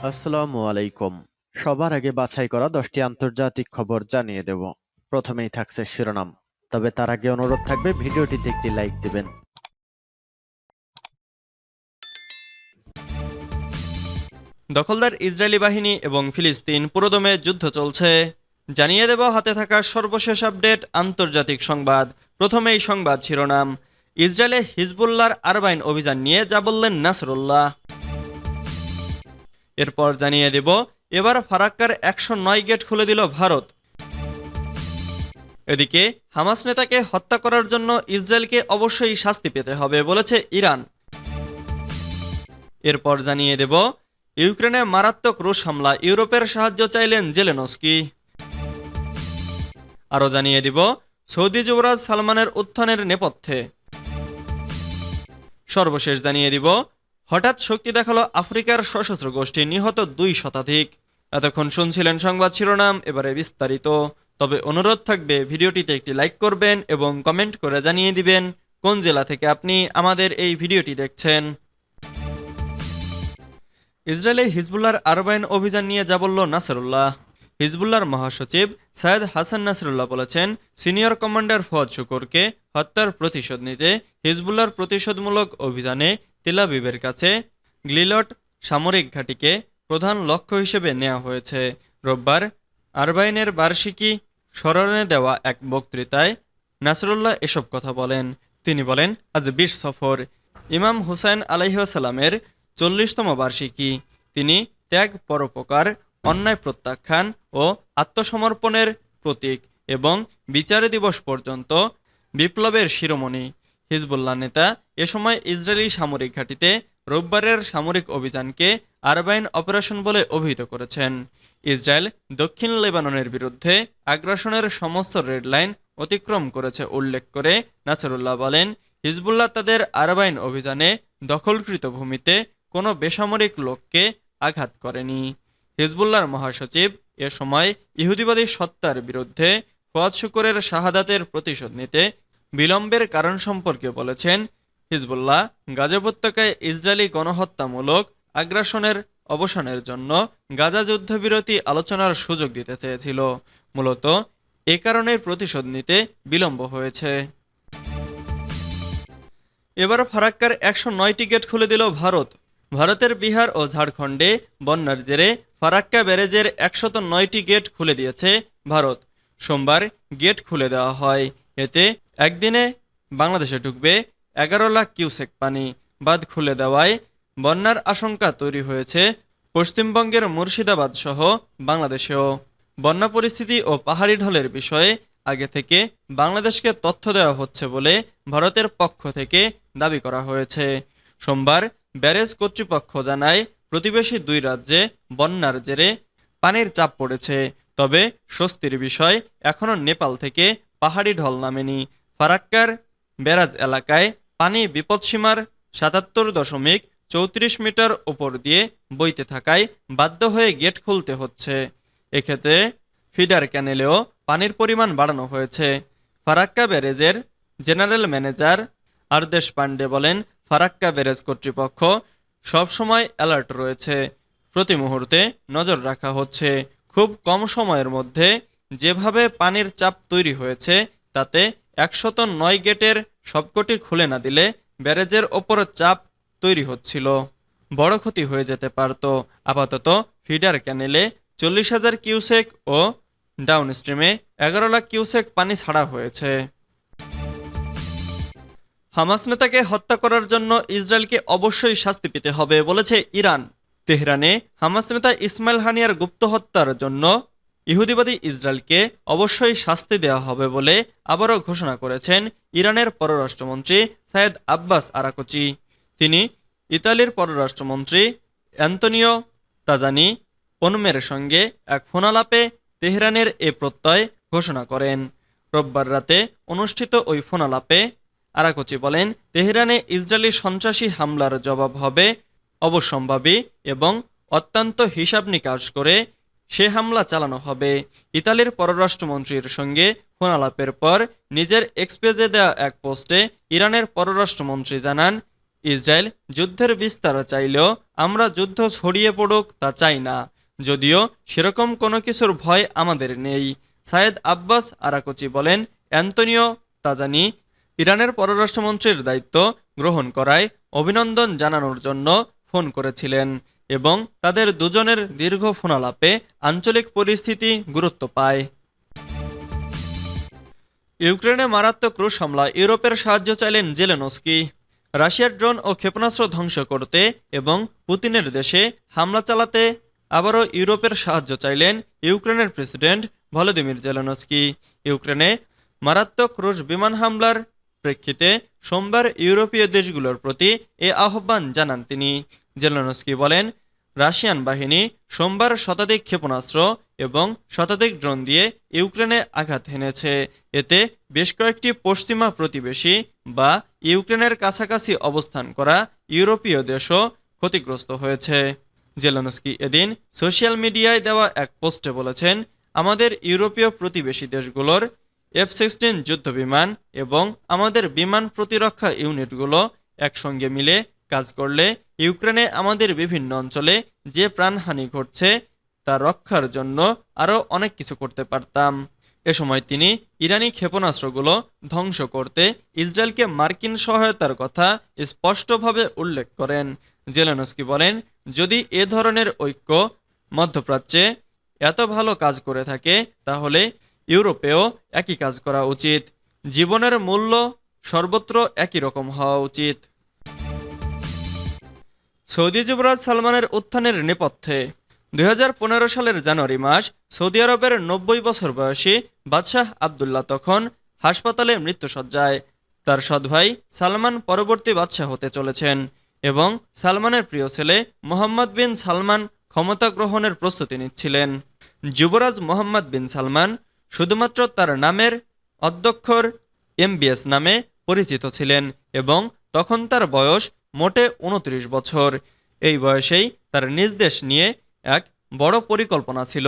আসসালামু আলাইকুম। সবার আগে বাছাই করা 10টি আন্তর্জাতিক খবর জানিয়ে দেব। প্রথমেই থাকছে শিরোনাম। তবে তার আগে অনুরোধ থাকবে ভিডিওটিতে একটি লাইক দিবেন। দখলদার ইসরায়েলি বাহিনী এবং ফিলিস্তিন পুরোদমে যুদ্ধ চলছে। জানিয়ে দেব হাতে থাকা সর্বশেষ আপডেট আন্তর্জাতিক সংবাদ। প্রথমেই সংবাদ শিরোনাম। ইসরায়েলে হিজবুল্লাহর আরবাইন অভিযান নিয়ে যা বললেন নাসরুল্লাহ। এরপর জানিয়ে দেব এবার ফারাক্কার 109 গেট খুলে দিল ভারত। এদিকে হামাস নেতাকে হত্যা করার জন্য ইসরায়েলকে অবশ্যই শাস্তি পেতে হবে বলেছে ইরান। এরপর জানিয়ে দেব ইউক্রেনে মারাত্মক রুশ হামলা, ইউরোপের সাহায্য চাইলেন জেলেনস্কি। আরও জানিয়ে দিব সৌদি যুবরাজ সালমানের উত্থানের নেপথ্যে। সর্বশেষ জানিয়ে দিব হঠাৎ শক্তি দেখালো আফ্রিকার সশস্ত্র গোষ্ঠী, নিহত 2 শতাধিক। এতক্ষণ শুনছিলেন সংবাদ শিরোনাম, এবারে বিস্তারিত। তবে অনুরোধ থাকবে ভিডিওটিতে একটি লাইক করবেন এবং কমেন্ট করে জানিয়ে দিবেন কোন জেলা থেকে আপনি আমাদের এই ভিডিওটি দেখছেন। ইসরায়েলে হিজবুল্লাহর আরবাইন অভিযান নিয়ে যা বলল নাসরুল্লাহ। হিজবুল্লাহর মহাসচিব সায়েদ হাসান নাসরুল্লাহ বলেছেন, সিনিয়র কমান্ডার ফুয়াদ শুকুরকে হত্যার প্রতিশোধ নিতে হিজবুল্লাহর প্রতিশোধমূলক অভিযানে তেল আবিবের কাছে গ্লিলট সামরিক ঘাঁটিকে প্রধান লক্ষ্য হিসেবে নেওয়া হয়েছে। রোববার আরবাইনের বার্ষিকী স্মরণে দেওয়া এক বক্তৃতায় নাসরুল্লাহ এসব কথা বলেন। তিনি বলেন, আজ 20 সফর, ইমাম হুসাইন আলাইহিসসালামের 40তম বার্ষিকী। তিনি ত্যাগ, পরোপকার, অন্যায় প্রত্যাখ্যান ও আত্মসমর্পণের প্রতীক এবং বিচার দিবস পর্যন্ত বিপ্লবের শিরোমণি। হিজবুল্লাহ নেতা এ সময় ইসরায়েলি সামরিক ঘাঁটিতে রোববারের সামরিক অভিযানকে আরবাইন অপারেশন বলে অভিহিত করেছেন। ইসরায়েল দক্ষিণ লেবাননের বিরুদ্ধে আগ্রাসনের সমস্ত রেড লাইন অতিক্রম করেছে উল্লেখ করে নাসরুল্লাহ বলেন, হিজবুল্লাহ তাদের আরবাইন অভিযানে দখলকৃত ভূমিতে কোনো বেসামরিক লোককে আঘাত করেনি। হিজবুল্লাহর মহাসচিব এ সময় ইহুদিবাদী সত্তার বিরুদ্ধে ফুয়াদ শুকুরের শাহাদাতের প্রতিশোধ নিতে বিলম্বের কারণ সম্পর্কে বলেছেন, হিজবুল্লাহ গাজা উপত্যকায় ইসরায়েলি গণহত্যামূলক আগ্রাসনের অবসানের জন্য গাজা যুদ্ধবিরতি আলোচনার সুযোগ দিতে চেয়েছিল। মূলত এ কারণে প্রতিশোধ নিতে বিলম্ব হয়েছে। এবার ফারাক্কার 109টি গেট খুলে দিল ভারত। ভারতের বিহার ও ঝাড়খণ্ডে বন্যার জেরে ফারাক্কা ব্যারেজের 109টি গেট খুলে দিয়েছে ভারত। সোমবার গেট খুলে দেওয়া হয়। এতে একদিনে বাংলাদেশে ঢুকবে 11 লাখ কিউসেক পানি। বাঁধ খুলে দেওয়ায় বন্যার আশঙ্কা তৈরি হয়েছে পশ্চিমবঙ্গের মুর্শিদাবাদ সহ বাংলাদেশেও। বন্যা পরিস্থিতি ও পাহাড়ি ঢলের বিষয়ে আগে থেকে বাংলাদেশকে তথ্য দেওয়া হচ্ছে বলে ভারতের পক্ষ থেকে দাবি করা হয়েছে। সোমবার ব্যারেজ কর্তৃপক্ষ জানায়, প্রতিবেশী 2 রাজ্যে বন্যার জেরে পানির চাপ পড়েছে। তবে স্বস্তির বিষয়, এখনও নেপাল থেকে পাহাড়ি ঢল নামেনি। ফারাক্কার ব্যারাজ এলাকায় পানি বিপদসীমার 77.34 মিটার উপর দিয়ে বইতে থাকায় বাধ্য হয়ে গেট খুলতে হচ্ছে। এক্ষেত্রে ফিডার ক্যানেলেও পানির পরিমাণ বাড়ানো হয়েছে। ফারাক্কা ব্যারেজের জেনারেল ম্যানেজার আরদেশ পান্ডে বলেন, ফারাক্কা ব্যারেজ কর্তৃপক্ষ সবসময় অ্যালার্ট রয়েছে, প্রতি মুহূর্তে নজর রাখা হচ্ছে। খুব কম সময়ের মধ্যে যেভাবে পানির চাপ তৈরি হয়েছে তাতে 109 গেটের সবকটি খুলে না দিলে ব্যারেজের ওপর চাপ তৈরি হচ্ছিল, বড় ক্ষতি হয়ে যেতে পারত। আপাতত ফিডার ক্যানেলে 40,000 কিউসেক ও ডাউনস্ট্রিমে 11 লাখ কিউসেক পানি ছাড়া হয়েছে। হামাস নেতাকে হত্যা করার জন্য ইসরায়েলকে অবশ্যই শাস্তি পেতে হবে বলেছে ইরান। তেহরানে হামাস নেতা ইসমাইল হানিয়ার গুপ্ত হত্যার জন্য ইহুদিবাদী ইসরায়েলকে অবশ্যই শাস্তি দেওয়া হবে বলে আবারও ঘোষণা করেছেন ইরানের পররাষ্ট্রমন্ত্রী সায়েদ আব্বাস আরাকচি। তিনি ইতালির পররাষ্ট্রমন্ত্রী অ্যান্তনিও তাজানি ওনমের সঙ্গে এক ফোনালাপে তেহরানের এ প্রত্যয় ঘোষণা করেন। রোববার রাতে অনুষ্ঠিত ওই ফোনালাপে আরাকচি বলেন, তেহরানে ইসরায়েলি সন্ত্রাসী হামলার জবাব হবে অবশ্যম্ভাবী এবং অত্যন্ত হিসাব নিকাশ করে সে হামলা চালানো হবে। ইতালির পররাষ্ট্রমন্ত্রীর সঙ্গে ফোনালাপের পর নিজের এক্স পেজে দেওয়া এক পোস্টে ইরানের পররাষ্ট্রমন্ত্রী জানান, ইসরায়েল যুদ্ধের বিস্তার চাইলেও আমরা যুদ্ধ ছড়িয়ে পড়ুক তা চাই না, যদিও সেরকম কোনো কিছুর ভয় আমাদের নেই। সায়েদ আব্বাস আরাকচি বলেন, অ্যান্তনিও তাজানি ইরানের পররাষ্ট্রমন্ত্রীর দায়িত্ব গ্রহণ করায় অভিনন্দন জানানোর জন্য ফোন করেছিলেন এবং তাদের দুজনের দীর্ঘ ফোনালাপে আঞ্চলিক পরিস্থিতি গুরুত্ব পায়। ইউক্রেনে মারাত্মক রুশ হামলা, ইউরোপের সাহায্য চাইলেন জেলেনস্কি। রাশিয়ার ড্রোন ও ক্ষেপণাস্ত্র ধ্বংস করতে এবং পুতিনের দেশে হামলা চালাতে আবারও ইউরোপের সাহায্য চাইলেন ইউক্রেনের প্রেসিডেন্ট ভলোদিমির জেলেনস্কি। ইউক্রেনে মারাত্মক রুশ বিমান হামলার প্রেক্ষিতে সোমবার ইউরোপীয় দেশগুলোর প্রতি এ আহ্বান জানান তিনি। জেলেনস্কি বলেন, রাশিয়ান বাহিনী সোমবার শতাধিক ক্ষেপণাস্ত্র এবং শতাধিক ড্রোন দিয়ে ইউক্রেনে আঘাত হেনেছে। এতে বেশ কয়েকটি পশ্চিমা প্রতিবেশী বা ইউক্রেনের কাছাকাছি অবস্থান করা ইউরোপীয় দেশও ক্ষতিগ্রস্ত হয়েছে। জেলেনস্কি এদিন সোশ্যাল মিডিয়ায় দেওয়া এক পোস্টে বলেছেন, আমাদের ইউরোপীয় প্রতিবেশী দেশগুলোর F-16 যুদ্ধবিমান এবং আমাদের বিমান প্রতিরক্ষা ইউনিটগুলো একসঙ্গে মিলে কাজ করলে ইউক্রেনে আমাদের বিভিন্ন অঞ্চলে যে প্রাণহানি ঘটছে তা রক্ষার জন্য আরও অনেক কিছু করতে পারতাম। এ সময় তিনি ইরানি ক্ষেপণাস্ত্রগুলো ধ্বংস করতে ইসরায়েলকে মার্কিন সহায়তার কথা স্পষ্টভাবে উল্লেখ করেন। জেলেনস্কি বলেন, যদি এ ধরনের ঐক্য মধ্যপ্রাচ্যে এত ভালো কাজ করে থাকে তাহলে ইউরোপেও একই কাজ করা উচিত। জীবনের মূল্য সর্বত্র একই রকম হওয়া উচিত। সৌদি যুবরাজ সালমানের উত্থানের নেপথ্যে 2015 সালের জানুয়ারি মাস সৌদি আরবের 90 বছর বয়সী বাদশাহ আবদুল্লাহ তখন হাসপাতালে মৃত্যুসজ্জায়। তার সৎ ভাই সালমান পরবর্তী বাদশাহ হতে চলেছেন এবং সালমানের প্রিয় ছেলে মোহাম্মদ বিন সালমান ক্ষমতা গ্রহণের প্রস্তুতি নিচ্ছিলেন। যুবরাজ মোহাম্মদ বিন সালমান শুধুমাত্র তার নামের অধ্যক্ষর MBS নামে পরিচিত ছিলেন এবং তখন তার বয়স মোটে 29 বছর। এই বয়সেই তার নিজ দেশ নিয়ে এক বড় পরিকল্পনা ছিল,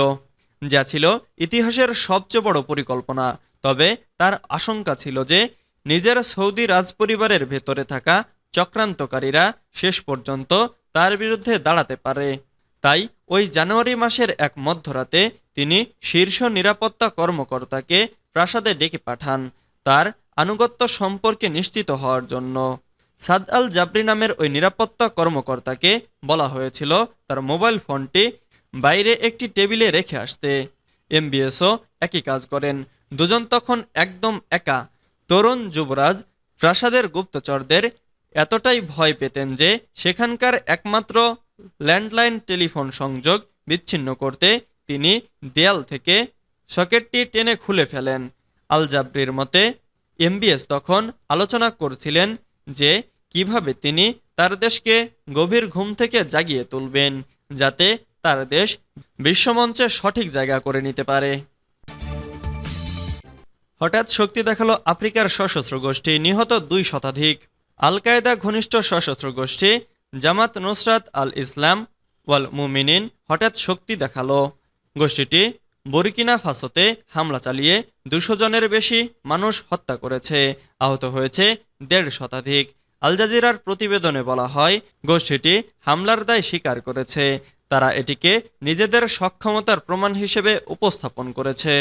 যা ছিল ইতিহাসের সবচেয়ে বড় পরিকল্পনা। তবে তার আশঙ্কা ছিল যে নিজের সৌদি রাজপরিবারের ভেতরে থাকা চক্রান্তকারীরা শেষ পর্যন্ত তার বিরুদ্ধে দাঁড়াতে পারে। তাই ওই জানুয়ারি মাসের এক মধ্যরাতে তিনি শীর্ষ নিরাপত্তা কর্মকর্তাকে প্রাসাদে ডেকে পাঠান তার আনুগত্য সম্পর্কে নিশ্চিত হওয়ার জন্য। সাদ আল জাবরি নামের ওই নিরাপত্তা কর্মকর্তাকে বলা হয়েছিল তার মোবাইল ফোনটি বাইরে একটি টেবিলে রেখে আসতে। MBSও একই কাজ করেন। দুজন তখন একদম একা। তরুণ যুবরাজ প্রাসাদের গুপ্তচরদের এতটাই ভয় পেতেন যে সেখানকার একমাত্র ল্যান্ডলাইন টেলিফোন সংযোগ বিচ্ছিন্ন করতে তিনি দেয়াল থেকে সকেটটি টেনে খুলে ফেলেন। আল জাবরির মতে MBS তখন আলোচনা করছিলেন যে কিভাবে তিনি তার দেশকে গভীর ঘুম থেকে জাগিয়ে তুলবেন যাতে তার দেশ বিশ্বমঞ্চে সঠিক জায়গা করে নিতে পারে। হঠাৎ শক্তি দেখালো আফ্রিকার সশস্ত্র গোষ্ঠী, নিহত 2 শতাধিক। আল কায়েদা ঘনিষ্ঠ সশস্ত্র গোষ্ঠী জামাত নুসরাত আল ইসলাম ওয়াল মুমিনিন হঠাৎ শক্তি দেখালো। গোষ্ঠীটি বুরকিনা ফাসোতে হামলা চালিয়ে 200 জনের বেশি মানুষ হত্যা করেছে, আহত হয়েছে 1.5 শতাধিক। আল জাজিরার প্রতিবেদনে বলা হয়, গোষ্ঠীটি হামলার দায় স্বীকার করেছে। তারা এটিকে নিজেদের সক্ষমতার প্রমাণ হিসেবে উপস্থাপন করেছে।